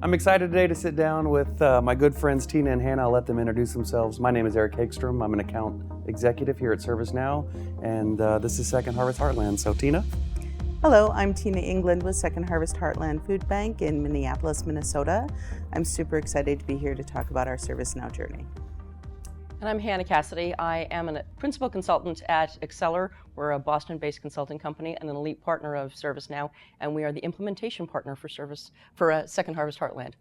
I'm excited today to sit down with my good friends Tina and Hannah. I'll let them introduce themselves. My name is Eric Hagstrom. I'm an account executive here at ServiceNow, and this is Second Harvest Heartland. So Tina? Hello, I'm Tina England with Second Harvest Heartland Food Bank in Minneapolis, Minnesota. I'm super excited to be here to talk about our ServiceNow journey. And I'm Hannah Cassidy. I am a principal consultant at Exceller. We're a Boston-based consulting company and an elite partner of ServiceNow, and we are the implementation partner for Second Harvest Heartland.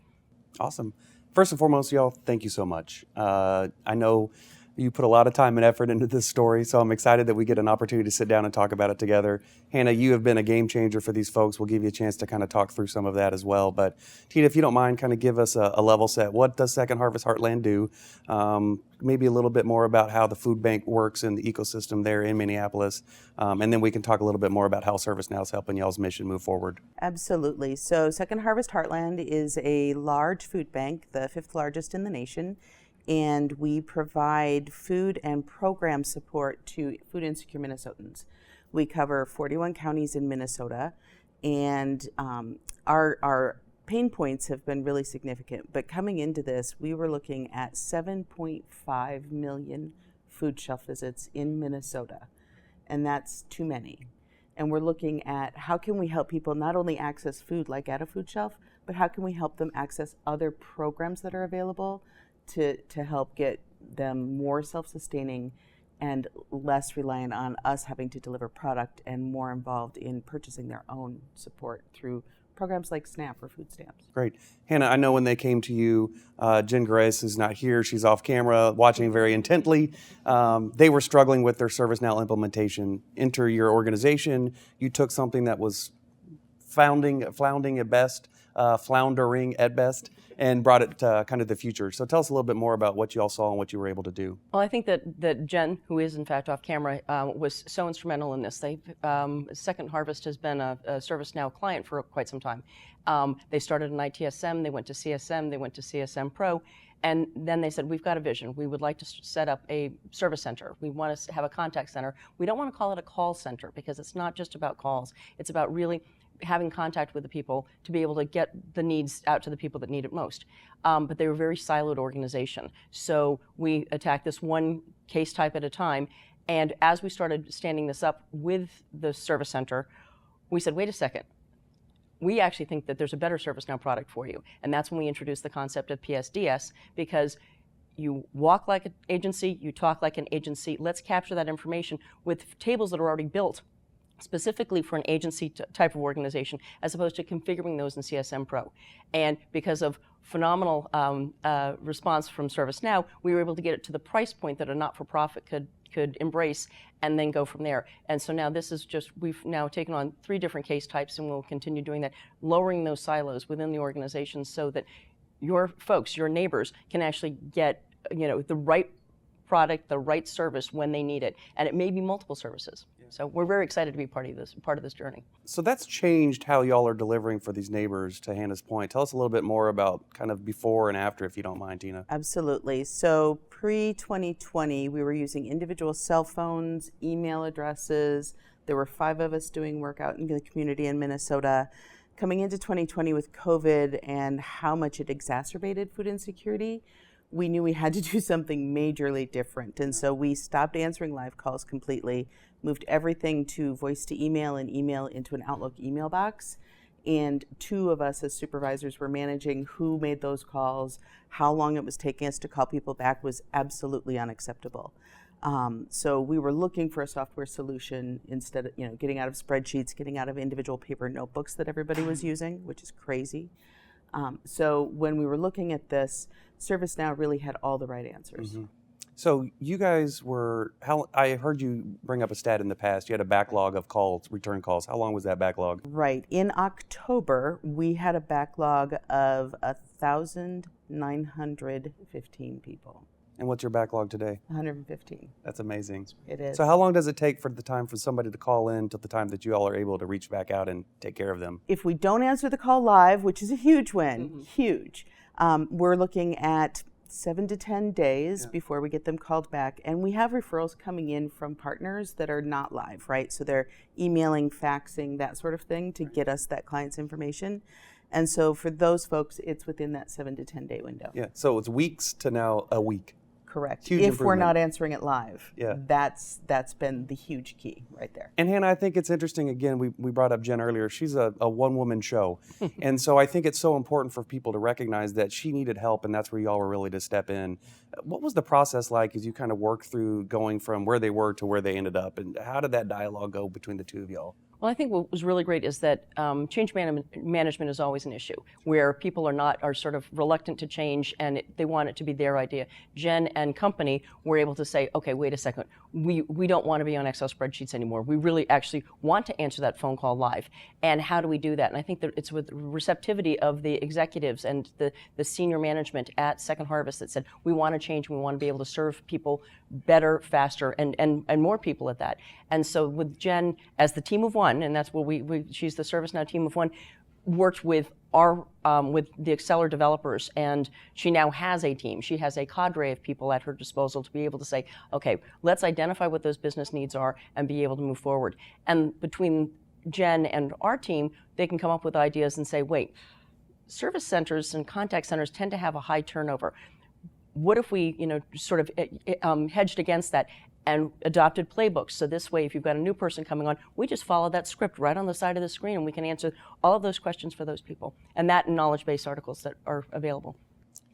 Awesome. First and foremost, y'all, thank you so much. I know you put a lot of time and effort into this story, so I'm excited that we get an opportunity to sit down and talk about it together. Hannah, you have been a game changer for these folks. We'll give you a chance to kind of talk through some of that as well. But Tina, if you don't mind, kind of give us a level set. What does Second Harvest Heartland do? Maybe a little bit more about how the food bank works in the ecosystem there in Minneapolis. And then we can talk a little bit more about how ServiceNow is helping y'all's mission move forward. Absolutely. So Second Harvest Heartland is a large food bank, the 5th largest in the nation. And we provide food and program support to food insecure Minnesotans. We cover 41 counties in Minnesota, and our pain points have been really significant. But coming into this, we were looking at 7.5 million food shelf visits in Minnesota, and that's too many. And we're looking at how can we help people not only access food like at a food shelf, but how can we help them access other programs that are available to help get them more self-sustaining and less reliant on us having to deliver product and more involved in purchasing their own support through programs like SNAP or food stamps. Great. Hannah, I know when they came to you, Jen Grace is not here. She's off camera watching very intently. They were struggling with their ServiceNow implementation. Enter your organization. You took something that was floundering at best, and brought it to kind of the future. So tell us a little bit more about what you all saw and what you were able to do. Well, I think that Jen, who is in fact off camera, was so instrumental in this. Second Harvest has been a ServiceNow client for quite some time. They started in ITSM, they went to CSM, they went to CSM Pro, and then they said, we've got a vision. We would like to set up a service center. We want to have a contact center. We don't want to call it a call center because it's not just about calls. It's about really having contact with the people to be able to get the needs out to the people that need it most. But they were a very siloed organization. So we attacked this one case type at a time. And as we started standing this up with the service center, we said, wait a second. We actually think that there's a better ServiceNow product for you. And that's when we introduced the concept of PSDS, because you walk like an agency, you talk like an agency. Let's capture that information with tables that are already built specifically for an agency type of organization, as opposed to configuring those in CSM Pro. And because of phenomenal response from ServiceNow, we were able to get it to the price point that a not-for-profit could embrace and then go from there. And so now this is just, we've now taken on 3 different case types, and we'll continue doing that, lowering those silos within the organization so that your folks, your neighbors, can actually get the right product, the right service when they need it. And it may be multiple services. So we're very excited to be part of this journey. So that's changed how y'all are delivering for these neighbors, to Hannah's point. Tell us a little bit more about kind of before and after, if you don't mind, Tina. Absolutely. So pre-2020, we were using individual cell phones, email addresses. There were 5 of us doing work out in the community in Minnesota. Coming into 2020 with COVID and how much it exacerbated food insecurity, we knew we had to do something majorly different. And so we stopped answering live calls completely, moved everything to voice to email and email into an Outlook email box. And 2 of us as supervisors were managing who made those calls, how long it was taking us to call people back was absolutely unacceptable. So we were looking for a software solution instead of getting out of spreadsheets, getting out of individual paper notebooks that everybody was using, which is crazy. So when we were looking at this, ServiceNow really had all the right answers. Mm-hmm. So you guys I heard you bring up a stat in the past. You had a backlog of calls, return calls. How long was that backlog? Right. In October, we had a backlog of 1,915 people. And what's your backlog today? 115. That's amazing. It is. So how long does it take for the time for somebody to call in to the time that you all are able to reach back out and take care of them? If we don't answer the call live, which is a huge win, huge, we're looking at 7 to 10 days before we get them called back. And we have referrals coming in from partners that are not live, right? So they're emailing, faxing, that sort of thing to get us that client's information. And so for those folks, it's within that 7 to 10 day window. Yeah. So it's weeks to now a week. Correct. Huge If we're improvement. not answering it live, Yeah. that's been the huge key right there. And Hannah, I think it's interesting, again, we brought up Jen earlier. She's a one-woman show. And so I think it's so important for people to recognize that she needed help, and that's where y'all were really to step in. What was the process like as you kind of worked through going from where they were to where they ended up? And how did that dialogue go between the two of y'all? Well, I think what was really great is that change management is always an issue where people are sort of reluctant to change and they want it to be their idea. Jen and company were able to say, okay, wait a second, we don't want to be on Excel spreadsheets anymore. We really actually want to answer that phone call live. And how do we do that? And I think that it's with receptivity of the executives and the senior management at Second Harvest that said, we want to change, we want to be able to serve people better, faster, and more people at that. And so with Jen as the team of one, and that's what she's the ServiceNow team of one, worked with with the Exceller developers, and she now has a team. She has a cadre of people at her disposal to be able to say, okay, let's identify what those business needs are and be able to move forward. And between Jen and our team, they can come up with ideas and say, wait, service centers and contact centers tend to have a high turnover. What if we, sort of hedged against that and adopted playbooks? So this way, if you've got a new person coming on, we just follow that script right on the side of the screen, and we can answer all of those questions for those people. And that and knowledge-based articles that are available.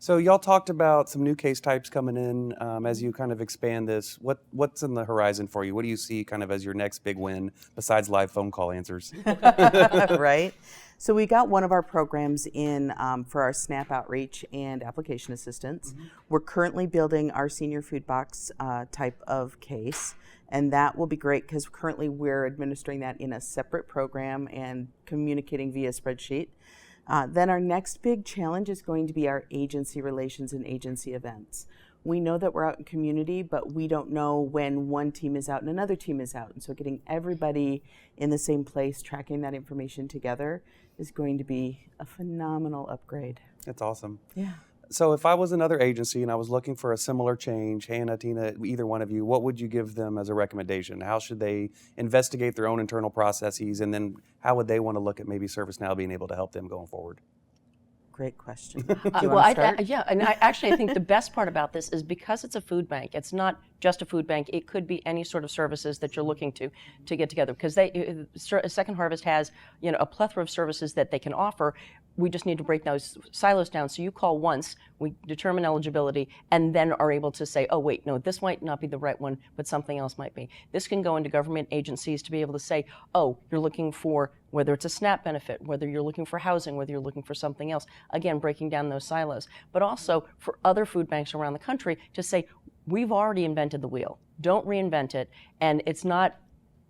So y'all talked about some new case types coming in as you kind of expand this. What's in the horizon for you? What do you see kind of as your next big win besides live phone call answers? Right? So we got one of our programs in for our SNAP outreach and application assistance. Mm-hmm. We're currently building our senior food box type of case, and that will be great because currently we're administering that in a separate program and communicating via spreadsheet. Then our next big challenge is going to be our agency relations and agency events. We know that we're out in community, but we don't know when one team is out and another team is out. And so getting everybody in the same place, tracking that information together is going to be a phenomenal upgrade. That's awesome. Yeah. So if I was another agency and I was looking for a similar change, Hannah, Tina, either one of you, what would you give them as a recommendation? How should they investigate their own internal processes, and then how would they want to look at maybe ServiceNow being able to help them going forward? Great question. And I think the best part about this is because it's a food bank, it's not just a food bank, it could be any sort of services that you're looking to get together. Because Second Harvest has a plethora of services that they can offer. We just need to break those silos down. So you call once, we determine eligibility, and then are able to say, oh, wait, no, this might not be the right one, but something else might be. This can go into government agencies to be able to say, oh, you're looking for, whether it's a SNAP benefit, whether you're looking for housing, whether you're looking for something else. Again, breaking down those silos. But also for other food banks around the country to say, we've already invented the wheel. Don't reinvent it. And it's not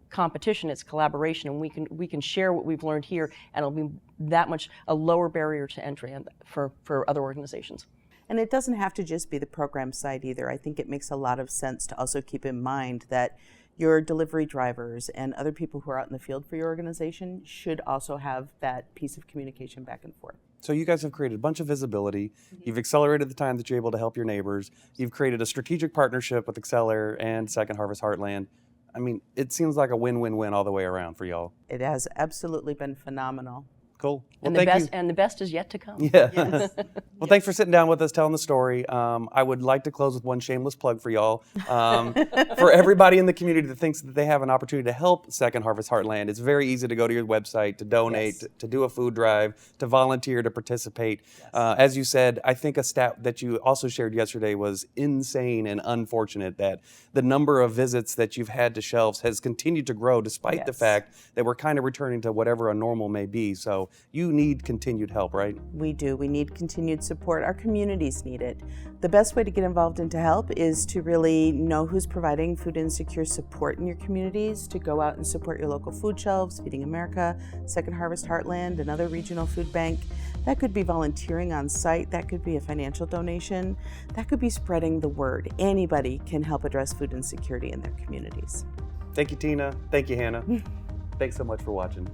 competition, it's collaboration, and we can share what we've learned here, and it'll be that much a lower barrier to entry for other organizations. And it doesn't have to just be the program side either. I think it makes a lot of sense to also keep in mind that your delivery drivers and other people who are out in the field for your organization should also have that piece of communication back and forth. So you guys have created a bunch of visibility. Mm-hmm. You've accelerated the time that you're able to help your neighbors. You've created a strategic partnership with Exceller and Second Harvest Heartland. I mean, it seems like a win-win-win all the way around for y'all. It has absolutely been phenomenal. Cool. Well, and the best is yet to come. Yeah. Yes. Well, thanks for sitting down with us, telling the story. I would like to close with one shameless plug for y'all. For everybody in the community that thinks that they have an opportunity to help Second Harvest Heartland, it's very easy to go to your website, to donate, yes, to do a food drive, to volunteer, to participate. Yes. As you said, I think a stat that you also shared yesterday was insane and unfortunate, that the number of visits that you've had to shelves has continued to grow despite, yes, the fact that we're kind of returning to whatever a normal may be. So you need continued help, right? We do. We need continued support. Our communities need it. The best way to get involved and to help is to really know who's providing food insecure support in your communities, to go out and support your local food shelves, Feeding America, Second Harvest Heartland, another regional food bank. That could be volunteering on site. That could be a financial donation. That could be spreading the word. Anybody can help address food insecurity in their communities. Thank you, Tina. Thank you, Hannah. Thanks so much for watching.